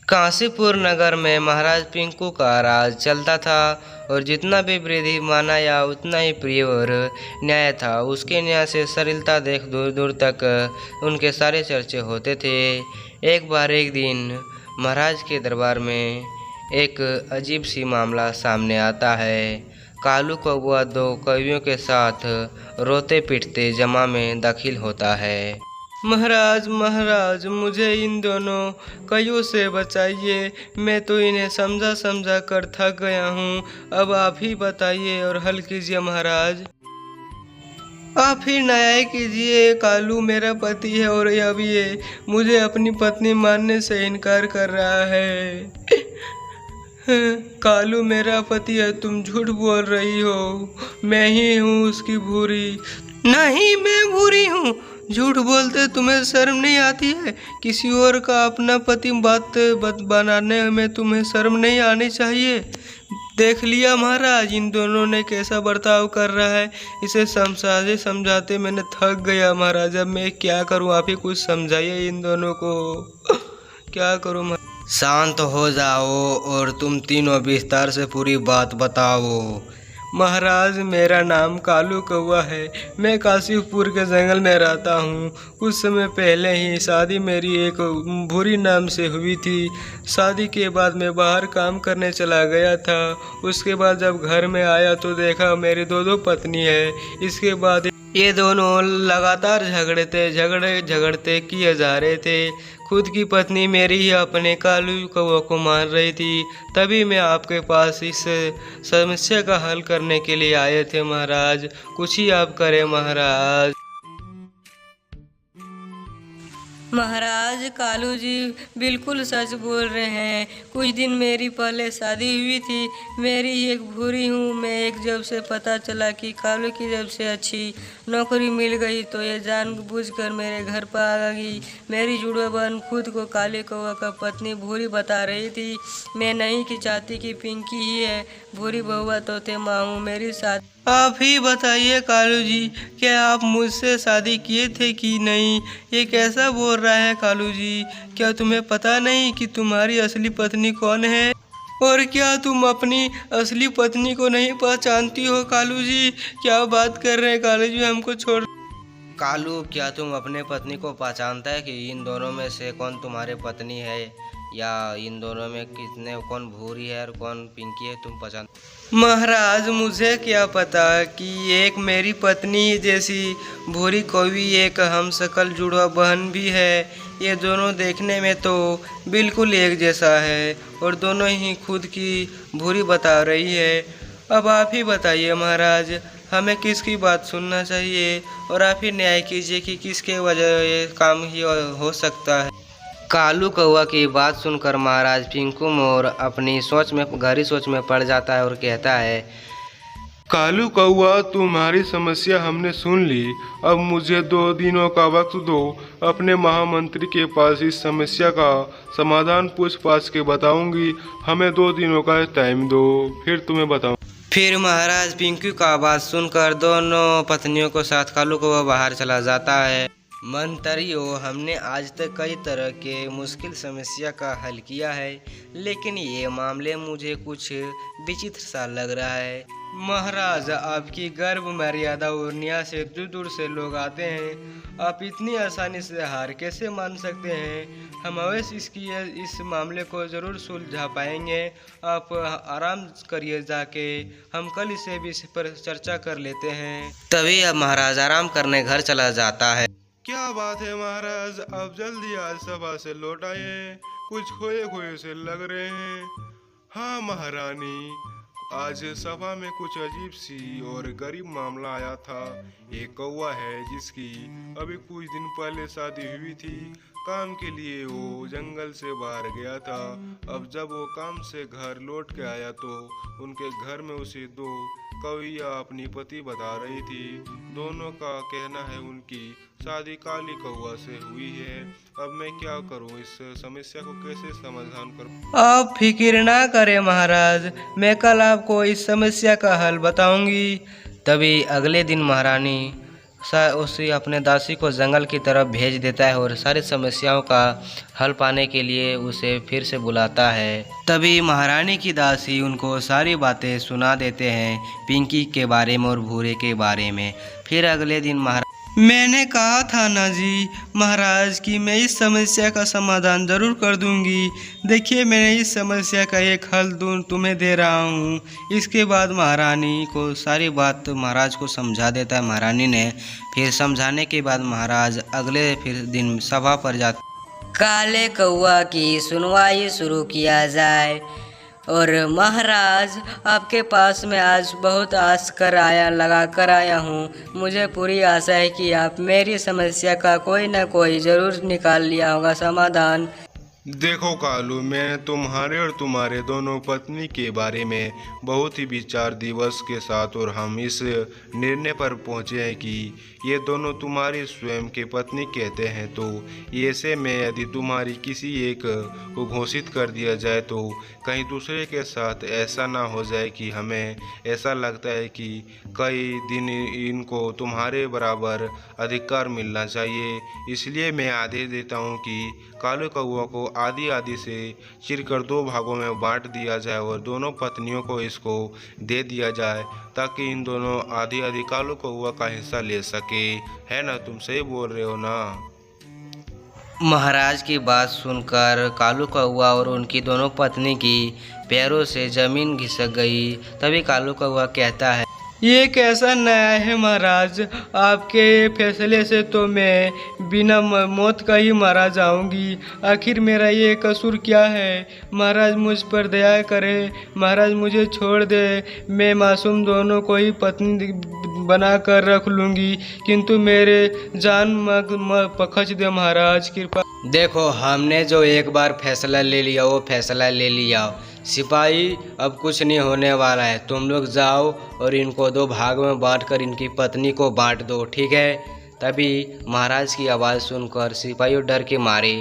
काशीपुर नगर में महाराज पिंकू का राज चलता था और जितना भी वृद्धि माना या उतना ही प्रिय और न्याय था। उसके न्याय से सरलता देख दूर दूर तक उनके सारे चर्चे होते थे। एक बार एक दिन महाराज के दरबार में एक अजीब सी मामला सामने आता है। कालू कौआ दो कवियों के साथ रोते पिटते जमा में दाखिल होता है। महाराज महाराज, मुझे इन दोनों कइयों से बचाइए। मैं तो इन्हें समझा समझा कर थक गया हूँ। अब आप ही बताइए और हल कीजिए महाराज। आप ही न्याय कीजिए। कालू मेरा पति है और अब ये मुझे अपनी पत्नी मानने से इनकार कर रहा है। कालू मेरा पति है, तुम झूठ बोल रही हो। मैं ही हूँ उसकी भूरी। नहीं, मैं भूरी हूँ। झूठ बोलते तुम्हें शर्म नहीं आती है? किसी और का अपना पति बात बनाने में तुम्हें शर्म नहीं आनी चाहिए। देख लिया महाराज, इन दोनों ने कैसा बर्ताव कर रहा है। इसे समझाते समझाते मैंने थक गया महाराज। अब मैं क्या करूं? आप ही कुछ समझाइए इन दोनों को। क्या करूं? शांत हो जाओ और तुम तीनों विस्तार से पूरी बात बताओ। महाराज, मेरा नाम कालू कौआ है। मैं काशीपुर के जंगल में रहता हूँ। कुछ समय पहले ही शादी मेरी एक भूरी नाम से हुई थी। शादी के बाद मैं बाहर काम करने चला गया था। उसके बाद जब घर में आया तो देखा मेरी दो पत्नी है। इसके बाद ये दोनों लगातार झगड़ते किए जा रहे थे। खुद की पत्नी मेरी ही अपने कालू कौआ को मार रही थी। तभी मैं आपके पास इस समस्या का हल करने के लिए आए थे महाराज। कुछ ही आप करें महाराज। महाराज, कालू जी बिल्कुल सच बोल रहे हैं। कुछ दिन मेरी पहले शादी हुई थी। मेरी एक भूरी हूँ। मैं एक जब से पता चला कि कालू की जब से अच्छी नौकरी मिल गई तो ये जानबूझकर मेरे घर पर आ गई। मेरी जुड़वा बहन खुद को काले कौआ का पत्नी भूरी बता रही थी। मैं नहीं कि चाहती कि पिंकी ही है भूरी बहुआ तो थे मामू मेरी साथ। आप ही बताइए कालू जी, क्या आप मुझसे शादी किए थे कि नहीं? ये कैसा बोल रहा है कालू जी? क्या तुम्हें पता नहीं कि तुम्हारी असली पत्नी कौन है? और क्या तुम अपनी असली पत्नी को नहीं पहचानती हो कालू जी? क्या बात कर रहे हैं कालू जी? हमको छोड़। कालू, क्या तुम अपने पत्नी को पहचानता है कि इन दोनों में से कौन तुम्हारी पत्नी है, या इन दोनों में कौन भूरी है और कौन पिंकी है? तुम पहचान? महाराज, मुझे क्या पता कि एक मेरी पत्नी जैसी भूरी कौवी एक हम शकल जुड़वा बहन भी है। ये दोनों देखने में तो बिल्कुल एक जैसा है और दोनों ही खुद की भूरी बता रही है। अब आप ही बताइए महाराज, हमें किसकी बात सुनना चाहिए? और आप ही न्याय कीजिए कि किसके वजह ये काम ही हो सकता है। कालू कौआ की बात सुनकर महाराज पिंकू मोर अपनी गहरी सोच में पड़ जाता है और कहता है, कालू कौआ, तुम्हारी समस्या हमने सुन ली। अब मुझे 2 दिनों का वक्त दो। अपने महामंत्री के पास इस समस्या का समाधान पूछ पाछ के बताऊंगी। हमें 2 दिनों का टाइम दो, फिर तुम्हें बताऊं। फिर महाराज पिंकू का बात सुनकर दोनों पत्नियों को साथ कालू कौआ बाहर चला जाता है। मंत्रियों, हमने आज तक कई तरह के मुश्किल समस्या का हल किया है, लेकिन ये मामले मुझे कुछ विचित्र सा लग रहा है। महाराज, आपकी गर्भ मर्यादा और न्याय से दूर दूर से लोग आते हैं। आप इतनी आसानी से हार कैसे मान सकते हैं? हम अवश्य इस मामले को ज़रूर सुलझा पाएंगे। आप आराम करिए जाके, हम कल इसे भी इस पर चर्चा कर लेते हैं। तभी अब महाराज आराम करने घर चला जाता है। क्या बात है महाराज, आप जल्दी आज सभा से लौट आए। कुछ खोए खोए से लग रहे हैं। हाँ महारानी, आज सभा में कुछ अजीब सी और गरीब मामला आया था। एक कौवा है जिसकी अभी कुछ दिन पहले शादी हुई थी। काम के लिए वो जंगल से बाहर गया था। अब जब वो काम से घर लौट के आया तो उनके घर में उसे 2 कौवियाँ अपनी पति बता रही थी। दोनों का कहना है उनकी शादी काली कौआ से हुई है। अब मैं क्या करूं? इस समस्या को कैसे समाधान करूं? आप फिक्र ना करें महाराज, मैं कल आपको इस समस्या का हल बताऊंगी। तभी अगले दिन महारानी उसे अपने दासी को जंगल की तरफ भेज देता है और सारी समस्याओं का हल पाने के लिए उसे फिर से बुलाता है। तभी महारानी की दासी उनको सारी बातें सुना देते हैं, पिंकी के बारे में और भूरे के बारे में। फिर अगले दिन मैंने कहा था ना जी महाराज कि मैं इस समस्या का समाधान ज़रूर कर दूंगी। देखिए मैंने इस समस्या का एक हल तुम्हें दे रहा हूँ। इसके बाद महारानी को सारी बात महाराज को समझा देता है महारानी ने। फिर समझाने के बाद महाराज अगले फिर दिन सभा पर जाते। काले कौआ की सुनवाई शुरू किया जाए। और महाराज आपके पास मैं आज बहुत लगा कर आया हूँ। मुझे पूरी आशा है कि आप मेरी समस्या का कोई ना कोई ज़रूर निकाल लिया होगा समाधान। देखो कालू, मैंने तुम्हारे और तुम्हारे दोनों पत्नी के बारे में बहुत ही विचार दिवस के साथ और हम इस निर्णय पर पहुँचे हैं कि ये दोनों तुम्हारी स्वयं के पत्नी कहते हैं। तो ऐसे में यदि तुम्हारी किसी एक को घोषित कर दिया जाए तो कहीं दूसरे के साथ ऐसा ना हो जाए कि हमें ऐसा लगता है कि कई दिन इनको तुम्हारे बराबर अधिकार मिलना चाहिए। इसलिए मैं आदेश देता हूँ कि काले कौआ को आदि से चिरकर 2 भागों में बांट दिया जाए और दोनों पत्नियों को इसको दे दिया जाए, ताकि इन दोनों आदि काले कौआ का हिस्सा ले सके। है ना? तुम सही बोल रहे हो ना? महाराज की बात सुनकर कालू कौआ और उनकी दोनों पत्नी की पैरों से जमीन घिसक गई। तभी कालू कौआ कहता है, ये कैसा न्याय है महाराज, आपके फैसले से तो मैं बिना मौत का ही मारा जाऊंगी। आखिर मेरा ये कसूर क्या है? महाराज मुझ पर दया करे, महाराज मुझे छोड़ दे, मैं मासूम दोनों को ही पत्नी बना कर रख लूँगी, किंतु मेरे जान पखच दे महाराज, कृपा। देखो हमने जो एक बार फैसला ले लिया वो फैसला ले लिया। सिपाही अब कुछ नहीं होने वाला है, तुम लोग जाओ और इनको 2 भाग में बांटकर इनकी पत्नी को बांट दो, ठीक है? तभी महाराज की आवाज़ सुनकर सिपाही डर के मारे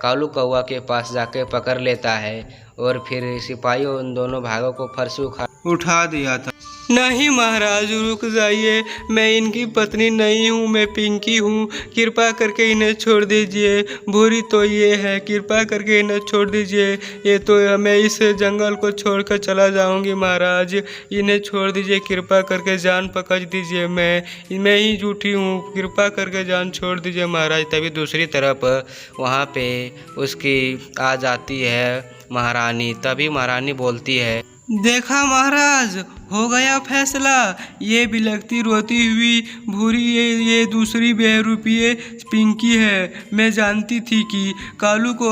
कालू कौआ के पास जाके पकड़ लेता है और फिर सिपाहियों उन दोनों भागों को फर्श उठा दिया था। नहीं महाराज रुक जाइए, मैं इनकी पत्नी नहीं हूँ, मैं पिंकी हूँ, कृपा करके इन्हें छोड़ दीजिए। भूरी तो ये है, कृपा करके इन्हें छोड़ दीजिए। ये तो मैं इस जंगल को छोड़कर चला जाऊँगी महाराज, इन्हें छोड़ दीजिए, कृपा करके जान पकड़ दीजिए। मैं ही झूठी हूँ, कृपा करके जान छोड़ दीजिए महाराज। तभी दूसरी तरफ वहाँ पे उसकी आ जाती है महारानी। तभी महारानी बोलती है, देखा महाराज हो गया फैसला। ये बिलखती रोती हुई भूरी ये दूसरी बहरूपीय पिंकी है। मैं जानती थी कि कालू को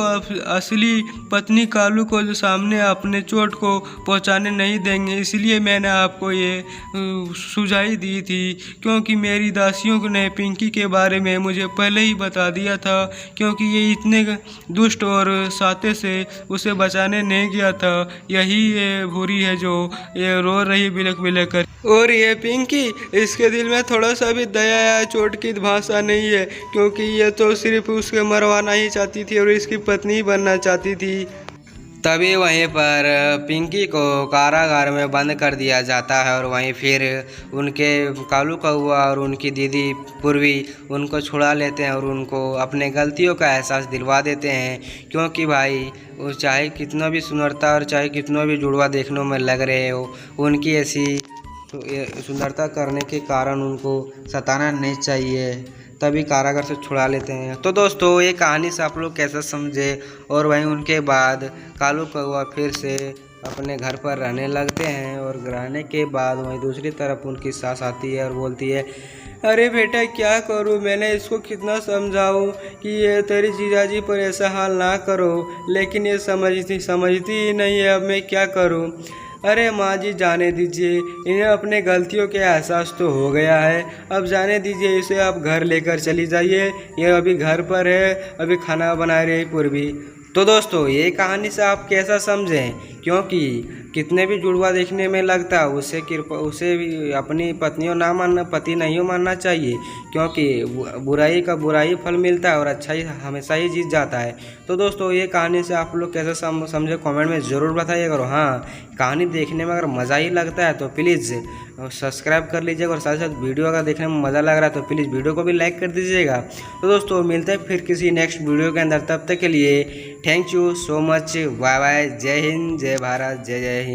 असली पत्नी कालू को जो सामने अपने चोट को पहुंचाने नहीं देंगे, इसलिए मैंने आपको ये सुझाई दी थी, क्योंकि मेरी दासियों ने पिंकी के बारे में मुझे पहले ही बता दिया था, क्योंकि ये इतने दुष्ट और साते से उसे बचाने नहीं गया था। यही ये भूरी है जो ये रो रही बिलक बिलक कर। और ये पिंकी, इसके दिल में थोड़ा सा भी दया या चोट की भाषा नहीं है, क्योंकि ये तो सिर्फ उसके मरवाना ही चाहती थी और इसकी पत्नी बनना चाहती थी। तभी वहीं पर पिंकी को कारागार में बंद कर दिया जाता है और वहीं फिर उनके कालू कौआ और उनकी दीदी पूर्वी उनको छुड़ा लेते हैं और उनको अपने गलतियों का एहसास दिलवा देते हैं, क्योंकि भाई वो चाहे कितना भी सुंदरता और चाहे कितना भी जुड़वा देखने में लग रहे हो, उनकी ऐसी सुंदरता करने के कारण उनको सताना नहीं चाहिए। तभी कारागार से छुड़ा लेते हैं। तो दोस्तों ये कहानी से आप लोग कैसा समझे? और वहीं उनके बाद कालू कौआ फिर से अपने घर पर रहने लगते हैं और रहने के बाद वहीं दूसरी तरफ उनकी सास आती है और बोलती है, अरे बेटा क्या करूं, मैंने इसको कितना समझाऊं कि ये तेरी जीजाजी पर ऐसा हाल ना करो, लेकिन ये समझती ही नहीं है। अब मैं क्या करूं? अरे माँ जी जाने दीजिए, इन्हें अपने गलतियों के एहसास तो हो गया है, अब जाने दीजिए इसे, आप घर लेकर चली जाइए, ये अभी घर पर है, अभी खाना बना रही पूर्वी। तो दोस्तों ये कहानी से आप कैसा समझें? क्योंकि कितने भी जुड़वा देखने में लगता है उसे भी अपनी पत्नियों ना मानना, पति नहीं मानना चाहिए, क्योंकि बुराई का बुराई फल मिलता है और अच्छाई हमेशा ही जीत जाता है। तो दोस्तों ये कहानी से आप लोग कैसे समझे कमेंट में ज़रूर बताइएगा। और हाँ, कहानी देखने में अगर मज़ा ही लगता है तो प्लीज़ सब्सक्राइब कर लीजिएगा, और साथ साथ वीडियो अगर देखने में मज़ा लग रहा है तो प्लीज़ वीडियो को भी लाइक कर दीजिएगा। तो दोस्तों मिलते हैं फिर किसी नेक्स्ट वीडियो के अंदर, तब तक के लिए thank you so much, bye bye, जय हिंद, जय भारत, जय जय हिंद।